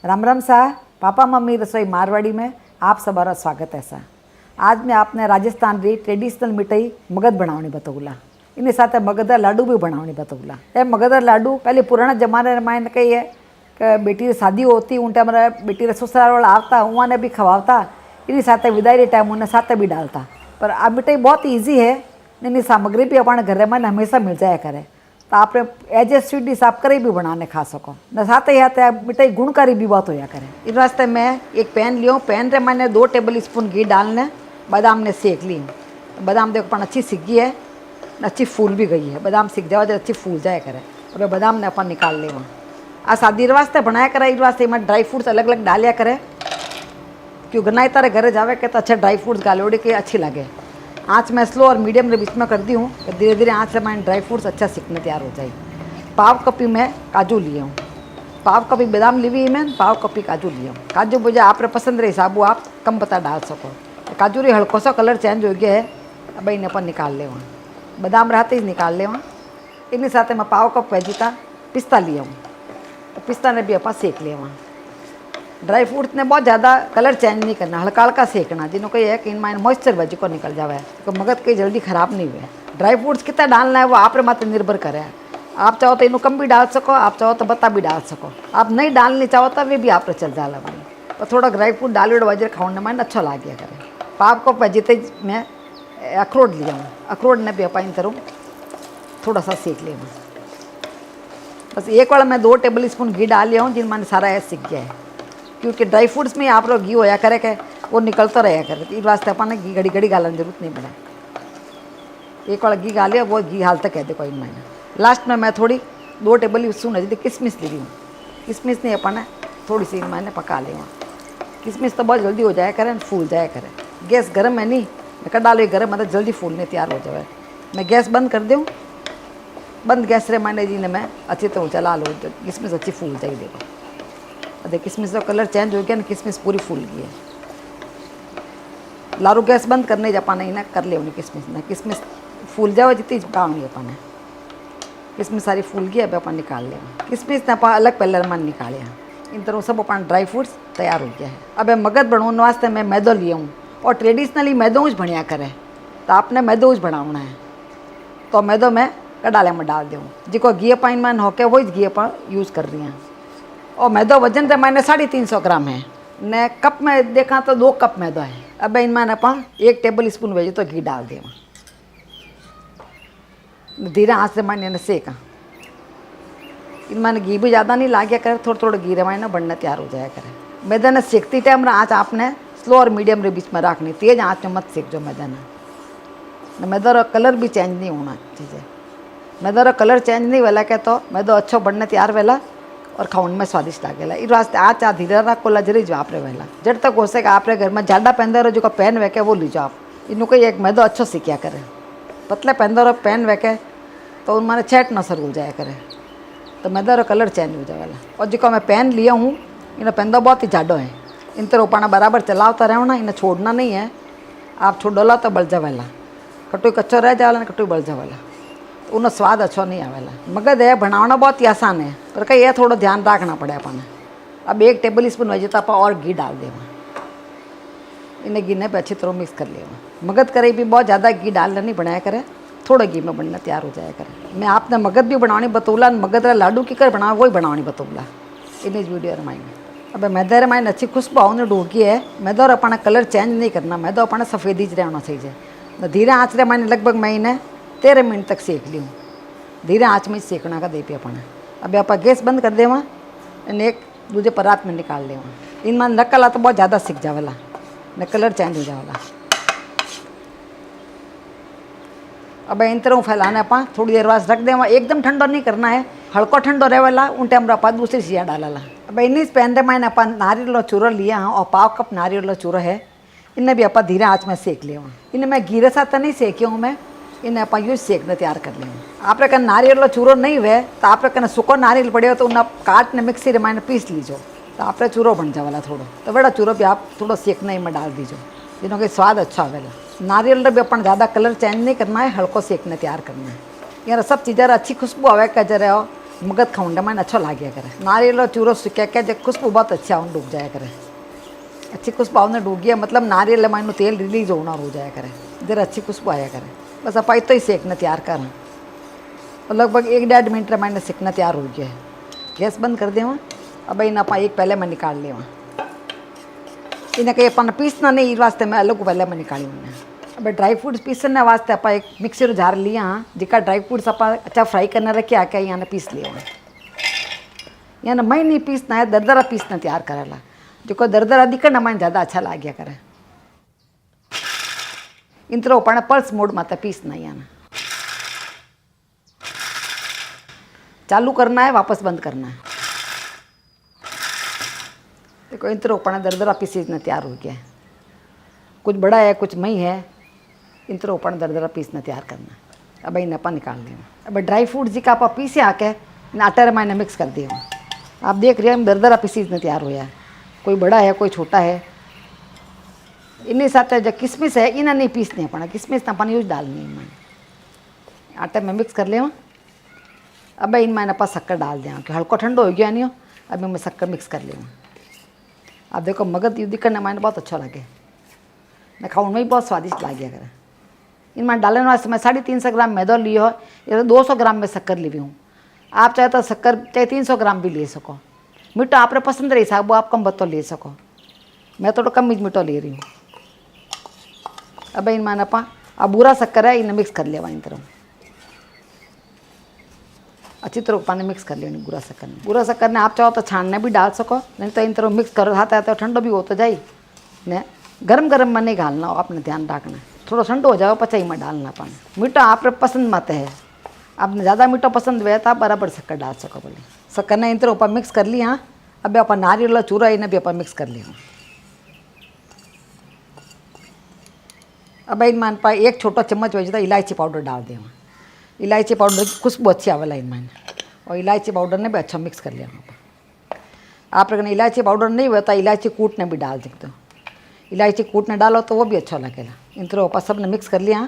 राम राम सा papa mummy रसोई मारवाड़ी में आप सबका स्वागत है सा। आज मैं आपने राजस्थान री ट्रेडिशनल मिठाई मगध बनावनी बताऊला। इन्हें साथ मगध लाडू भी बनावनी बताऊला। ये मगध लाडू पहले पुराना जमाने में कही है कि बेटी शादी होती उन टाइम बेटी ससुराल वाला आता उन्हें भी खवाता, इन्हीं साथ विदाई टाइम उन्हें साथ भी डालता। पर अब मिठाई बहुत ईजी है, इन्हीं सामग्री भी अपने घर में हमेशा मिल जाया करे, तो आप एज ए स्वीट डिश आप कहीं भी बनाने खा सको न। साथ ही आते मिठाई गुणकारी भी बहुत होया करे। इस वास्ते मैं एक पैन लियो, पैन रे मैंने 2 टेबल स्पून घी डालने, बादाम ने सेक ली। बादाम देखो अपन अच्छी सीख गई है, अच्छी फूल भी गई है। बादाम सीख जाओ जब अच्छी फूल जाए करे और बादाम ने अपन निकाल ले। आ शादी वास्ते बनाया करे, इस वास्ते मैं ड्राई फ्रूट्स अलग अलग डालिया करे, क्यों गनाई तारे घर जावे के तो अच्छा ड्राई फ्रूट्स गालोड़ी के अच्छी लगे। आँच में स्लो और मीडियम के बीच में कर दी हूँ, धीरे धीरे आँच से मैं ड्राई फ्रूट्स अच्छा सीखने तैयार हो जाए। पाव कपी में काजू लिए हूँ, पाव कपी बादाम ली हुई मैं, पाव कपी काजू लिए हूँ। काजू मुझे आप पसंद रहे हिसाब आप कम पता डाल सको। काजू री हल्को सा कलर चेंज हो गया है, अब इन्हें अपन निकाल ले वहाँ। बादाम रहते ही निकाल ले वहाँ। इन्हीं साथ मैं पाव कप वेजिता पिस्ता लिए हूँ, तो पिस्ता ने भी अपन सेक लिया वहाँ। ड्राई फ्रूट्स ने बहुत ज़्यादा कलर चेंज नहीं करना, हल्का हल्का सेकना, जिन्हों को ये है कि इनमें मॉइस्चर वेज को निकल जावे तो मगध कहीं जल्दी ख़राब नहीं हुए। ड्राई फ्रूट्स कितना डालना है वो आप मात्र निर्भर करे। आप चाहो तो इन्हों कम भी डाल सको, आप चाहो तो बत्ता भी डाल सको, आप नहीं डालनी चाहो तो वे भी आप चल जाला भाई। पर थोड़ा ड्राई फ्रूट डाले वजह खाने में अच्छा लागे करे। पाव को वेजिते मैं अखरोट लिया हूँ, अखरोट ने भी अपन तरह थोड़ा सा सेक लिया। बस एक वाला मैं 2 टेबल स्पून घी डाल लिया हूँ, जिन मैंने सारा ऐसा सीख गया है, क्योंकि ड्राई फ्रूट्स में आप लोग घी होया करे के वो निकलता रहा करे। इस वास्ते अपन ने घी घड़ी घड़ी गालने की जरूरत नहीं पड़ा। एक वाला घी गालिया वो घी हाल तक कह दे कोई मैंने। लास्ट में मैं थोड़ी 2 टेबल स्पून है किशमिश ली हूँ। किशमिश नहीं अपन ने थोड़ी सी मैंने पका ली वहाँ। किशमिश तो बहुत जल्दी हो जाया करे, फूल जाया करे। गैस गर्म है नहीं, मैं कर डालो गर्म मतलब जल्दी फूलने तैयार हो जाए। मैं गैस बंद कर दूँ, बंद गैस रे मैंने जी ने मैं अच्छी तरह चला लो, किशमिश अच्छी फूल जाए। देखो अरे किशमिश का कलर चेंज हो गया ना, किशमिश पूरी फूल गई है। लारू गैस बंद करने जापाना ही ना कर ले उन्हें किशमिश ना, किशमिश फूल जाओ जितनी पाऊँगी अपन। किशमिश सारी फूल गई, अब अपन निकाल ले। किशमिश ने अपन अलग पहले मन निकाले। इन तरह सब अपन ड्राई फ्रूट्स तैयार हो गया है। अब मगध बनाने वास्ते मैं मैदो लिए हूँ, और ट्रेडिशनली मैदों बढ़िया करे तो आपने मैदों बनाना है तो मैदो में कडाले में डाल दूँ। जिको घी पाइन मन होके वही घी अपन यूज़ कर रही हैं। और मैदो वजन तो मैंने 350 ग्राम है ने, कप में देखा तो 2 कप मैदो है। अब इनमें अपन 1 टेबल स्पून वेजे तो घी डाल दें, धीरे आँच से मैंने सेका। इनमें घी भी ज़्यादा नहीं लागे करे, थोड़ा थोड़ा घी रमाइना बढ़ना तैयार हो जाया करे। मैदा ने सेकती टाइम आँच आपने स्लो और मीडियम रे बीच में रखनी, तेज आँच में मत सेक जो मैदा ने। मैदा रो कलर भी चेंज नहीं होना चाहिए। मैदा रो कलर चेंज नहीं वेला के तो मैदो अच्छो बढ़ने तैयार वेला और खाने में स्वादिष्ट लागेला। इस वास्ते आँच धीरे रखो लजरी जो आप वेला जब तक हो सके आप घर में ज़्यादा पहनते रहो, जो पैन वेके वो लीजो आप। इनू कोई एक मैदो अच्छो सीखा करे, पतले पहनते रहो पैन वेके तो उनमें छेट न सर हो जाया करे, तो मैदा रो कलर चेंज हो जाएगा। और जो मैं पैन लिया हूँ इन्हें पहनदा बहुत ही जाडो है, इन तरह उपाना बराबर चलावता रहना, इन्हें छोड़ना नहीं है। आप छोड़ोला तो बल जावेला, कटोई कच्चो रह जावेला, कटोई बल जावेला, तो उन्हें स्वाद अच्छो नहीं आवेला। मगध है बनाना बहुत ही आसान है, पर कहीं यह थोड़ा ध्यान रखना पड़े अपन। अब 1 टेबल स्पून वेजिता आप और घी डाल दें, इन्हें घी ने पे अच्छी तरह मिक्स कर लिया। मगध करे भी बहुत ज़्यादा घी डालना नहीं बनाया करे, थोड़ा घी में बनना तैयार हो जाया करे। मैं आपने मगध भी बनानी बतौला, मगध रा लाडू की कर बना वही बनानी बतौला इन इस वीडियो रमाएंगे। अब मैदा रमाइन अच्छी खुशबू आने ढूंढी है। मैदा और अपना कलर चेंज नहीं करना, मैदा अपना सफ़ेद ही रहना चाहिए। धीरे आँच रे मैंने लगभग मैंने 13 मिनट तक सेक ली हूँ, धीरे आँच में सेकना का दे पे अपना। अब आप गैस बंद कर देवा, एक दूजे परात में निकाल लेवा। इनमें नकला तो बहुत ज़्यादा सीख जावेला, न कलर चेंज हो जावेला। अब इन तरह फैलाने अपा थोड़ी देर बाद रख देवा, एकदम ठंडो नहीं करना है, हल्को ठंडो रहेला। उन टाइम आप दूसरी चीज़ डाला। अब इन्हीं पैन रे मैंने अपन नारियल चूरो लिया हाँ, और पाव कप नारियल चूरो है, इन्हें भी आप धीरे आँच में सेक लिया। इन्हें मैं घी साथ नहीं सेकी हूँ मैं, इन्हें आप यूज सेकने तैयार कर लेंगे। आप कन नारियल चूरो नहीं हुए तो आप कन सूखो नारियल पड़े हो तो उन्हें काट ने मिक्सी रे मैंने पीस लीजो, तो आप चूरो बन जावेला थोड़ा। तो बड़ा चूरो भी आप थोड़ा सेकने ही में डाल दीजो, जिन्हों के स्वाद अच्छा आवेला। नारियल भी अपन ज़्यादा कलर चेंज नहीं करना है, हल्को सेकने तैयार करना है। यार सब चीज़ें अच्छी खुशबू आवे कह रहे हो, मगध खाऊंडा मैंने अच्छा लग गया करे। नारियल चूरो सिक्का क्या खुशबू बहुत अच्छा डूब जाया करे। अच्छी खुशबू ने डूब गया मतलब नारियल मैंने तेल रिलीज होना हो जाया करे, इधर अच्छी खुशबू आया करे। बस आप तो ही सेकना तैयार कर और लगभग 1-1.5 मिनट मैंने सेकना तैयार हो गया है। गैस बंद कर देवा। अब इन आप एक पहले मैं निकाल लेवा। इन्हें कहीं अपन पीसना नहीं इस वास्ते मैं अलग पहले मैं निकाली उन्हें। अब ड्राई फ्रूट्स पीसने वास्ते आप एक मिक्सर जार लिया जिका ड्राई फ्रूट्स आप अच्छा फ्राई करने रखे आके यहाँ पीस लिया। यहाँ मैं नहीं पीसना है, दरदरा पीसना तैयार करेला जो दरदरा दिखना मैंने ज़्यादा अच्छा लग गया करे। इन तरह अपने पल्स मोड में पीसना यहाँ चालू करना है, वापस बंद करना है। देखो इन तरह अपना दरदरा पीसना तैयार हो गया है। कुछ बड़ा है कुछ मई है, इन तरह अपना दरदरा पीसना तैयार करना है। अब इन अपन निकाल लेना। अब ड्राई फ्रूट जी का आप पीसे आके आटे मैंने मिक्स कर दिया। आप देख रहे हैं दरदरा पीसना तैयार हो है। कोई बड़ा है कोई छोटा है। इन्हीं साथ जो किशमिश है इन्हें नहीं पीसने अपना, किशमिश अपन यूज डालनी है। मैंने आटे में मिक्स कर लिया। अब इन मैंने अपन शक्कर डाल दिया कि हल्का ठंडो हो गया नहीं हो। अब मैं शक्कर मिक्स कर लिया। अब देखो मगध युद्ध करने मैंने बहुत अच्छा लगे, मैं खाऊं में भी बहुत स्वादिष्ट लग गया करे। इनमें डालने वास्ते मैं 350 ग्राम मैदा लियो हो, या 200 ग्राम में शक्कर ली हुई हूँ। आप चाहे तो शक्कर चाहे 300 ग्राम भी ले सको। मीठा आपने पसंद रही साहब आप कम बतो ले सको। मैं तो कम मीठो ले रही हूँ। अब इन मैंने अब बुरा शक्कर है इन्हें मिक्स कर लिया। इन तरह अच्छी तरह पानी मिक्स कर लिया। बुरा शक्कर ने आप चाहो तो छानने भी डाल सको, नहीं तो इन तरह मिक्स करो। हाथ तो ठंडो भी हो तो जाए ने, गरम गरम में नहीं घालना हो, आपने ध्यान रखना। थोड़ा ठंडो हो जाओ पचाई में डालना पानी। मीठा आप पसंद मत है, आपने ज़्यादा मीठा पसंद हुआ तो आप बराबर शक्कर डाल सको। बोले शक्कर ने इन तरह ऊपर मिक्स कर लिया। अब अपन नारियल चूरा इन्हें भी अपन मिक्स कर लिया। अब इन मान एक छोटा चम्मच वजह इलायची पाउडर डाल दें। इलायची पाउडर खुशबू अच्छी आवेला इन मैंने, और इलायची पाउडर ने भी अच्छा मिक्स कर लिया। आप अगर इलायची पाउडर नहीं हुआ तो इलायची कूटने भी डाल सकते हो। इलायची कूटने डालो तो वो भी अच्छा लगेगा। इन तरह ऊपर सब ने मिक्स कर लिया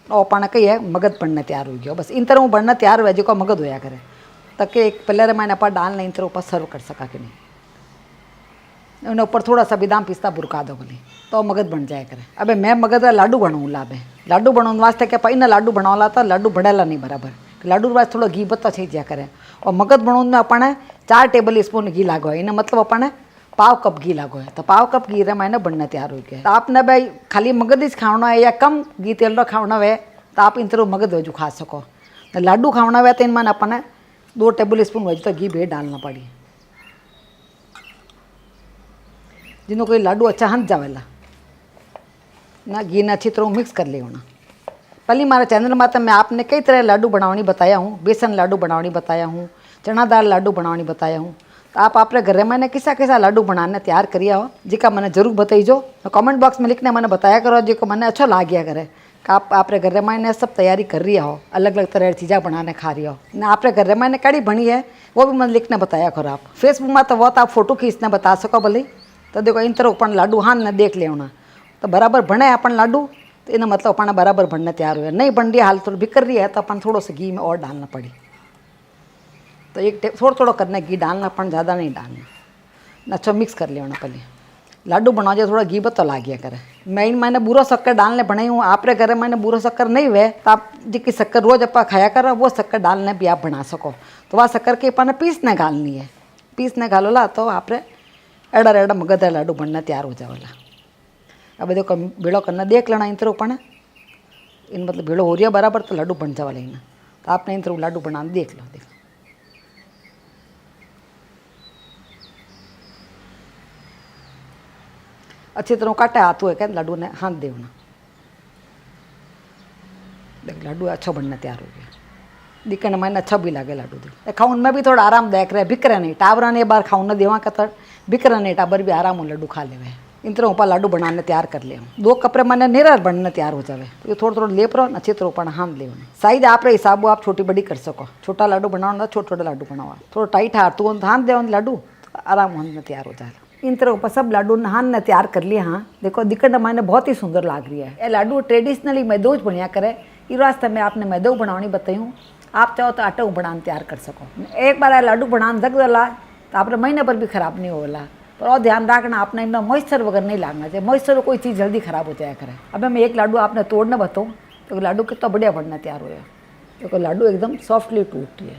और पाना कही है मगध बनना तैयार हो गया। बस इन तरह वो बनना तैयार हुआ जो मगध होया करे तक एक पहले मैंने अपन डालना इन तरह ऊपर सर्व कर सका कि नहीं। उन्हें ऊपर थोड़ा सा बादाम पिस्ता बुरका दो बोले तो मगध बन जाए करे। अबे मैं मगध लाडू बनाऊँ लाभे लाडू बनाने वास्ते क्या पाई ना लाडू बनावाला था, लाडू बढ़ेला नहीं बराबर। लाडू वास्ते थोड़ा घी बत्ता छींच जा करे। और मगध बनाने में अपन 4 टेबल स्पून घी लागो है। इन्हें मतलब अपन पाव कप घी लागो है, तो पाव कप घी रे मैंने बनना तैयार हो गया। तो आपने भाई खाली मगध ही खाना है या कम घी तेल खाना है तो आप इन तरह मगध वजू खा सको। लाडू खाना है तो इन मैंने अपन 2 टेबल स्पून वजू तो घी भी डालना पड़ी। जिन्हों कोई लाडू अच्छा हंस जावेला ना घी ने अच्छी तरह मिक्स कर ले होना। पहले हमारे चैनल में तो मैं आपने कई तरह लाडू बनावनी बताया हूँ। बेसन लाडू बनावनी बताया हूँ, चना दाल लाडू बनावनी बताया हूँ। तो आप अपने घर में मैंने किसा किसा लाडू बनाने तैयार करिया हो जिका मैंने जरूर बताइजो। कमेंट बॉक्स में लिखने मैंने बताया करो जो मैंने अच्छा लाग गया करे कि आप अपने घर में मैंने सब तैयारी कर रही हो, अलग अलग तरह की चीज़ें बनाने खा रही हो ना। अपने घर में मैंने कड़ी बनी है वो भी मैंने लिखने बताया करो। आप फेसबुक में तो बहुत आप फोटो खींचने बता सको भले। तो देखो इन तरह अपन लाडू हाँ ने देख ले होना तो बराबर बने अपन लाडू तो इन्हें मतलब अपना बराबर बनने तैयार हुआ। नहीं बन रही हाल थोड़ी बिखर रही है तो अपन थोड़ा सा घी में और डालना पड़ी। तो एक थोड़ा थोड़ा करना घी डालना, अपन ज़्यादा नहीं डालना। अच्छा मिक्स कर लिया पहले। लाडू बना जाए थोड़ा घी बत्ता ला गया करे। मैंने बुरा शक्कर डालने बनाई हूँ। आपरे घर मैंने बुरा शक्कर नहीं हुए तो आप जिसकी शक्कर रोज अपा खाया करो वो शक्कर डालने भी आप बना सको। तो वह शक्कर के अपन पीसने घालनी है, पीसने घालोला तो आपरे एड़ा एड़ा मगध लाडू बनना तैयार हो जावेला। अब देखो भेड़ो करना देख लेना इन तरह अपन इन मतलब भेड़ो हो रही बराबर तो लाडू बन जावा लेना। तो आपने इन तरह लाडू बनाना देख लो। देखो अच्छी तरह काटे हाथ हुए क्या लाडू ने हाथ देना। देख लाडू अच्छा बनना तैयार हो गया। दिखने में अच्छा भी लगे लाडू। देख खाऊन में भी थोड़ा आराम देख रहे बिखरे नहीं। टाबरा ने बार खाऊन देवा का बिखरा नहीं, टाबर भी आराम हो लाडू खा ले। इन तरह ऊपर लाडू बनाने तैयार कर ले। 2 कपड़े मैंने निरार बनने तैयार हो जावे तो ये थोड़ा थोड़ा लेप रहो अच्छी तरह ऊपर हाथ ले। साइज आप हिसाब आप छोटी बड़ी कर सको। छोटा लाडू बनाना छोटे छोटे लाडू बनावा। थोड़ा टाइट हाथ तो हाथ दे लाडू तो आराम होने तैयार हो जाए। इन तरह ऊपर सब लाडू नहान ने तैयार कर लिया। हाँ देखो दिखने मैंने बहुत ही सुंदर लाग रही है। ये लाडू ट्रेडिशनली मैदोज बनिया करे। इस वास्ते मैं आपने मैदो बनानी बताई हूँ। आप चाहो तो आटे बनाने तैयार कर सको। एक बार लाडू बनाने जग दला तो आपने महीने पर भी खराब नहीं होला। पर और ध्यान रखना, आपने इनमें मॉइस्चर वगैरह नहीं लागना चाहिए। मॉइस्चर कोई चीज़ जल्दी खराब हो जाया करे। अब मैं एक लाडू आपने तोड़ना बताऊँ तो लाडू कितना बढ़िया बनना तैयार होया। क्योंकि लाडू एकदम सॉफ्टली टूटती है,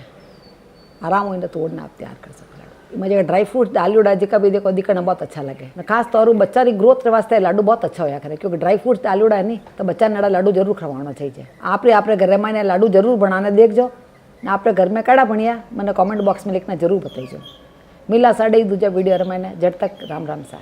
आराम होने तोड़ना आप तैयार कर सको लाडू। मुझे ड्राई फ्रूट डालूड़ा जिका भी देखो दिखना बहुत अच्छा लगे। खास तौर बच्चा की ग्रोथ के वास्ते लाडू बहुत अच्छा होया करे। क्योंकि ड्राई फ्रूट डालूड़ा है नहीं तो बच्चा नड़ा लाडू जरूर खवाना चाहिए। आप घर में इन्हें लाडू जरूर बनाने देखो। आपने घर में कड़ा बनिया मैंने कमेंट बॉक्स में लिखना जरूर बताइए। मिला साढ़े दूजा वीडियो मैंने जब तक राम राम सा।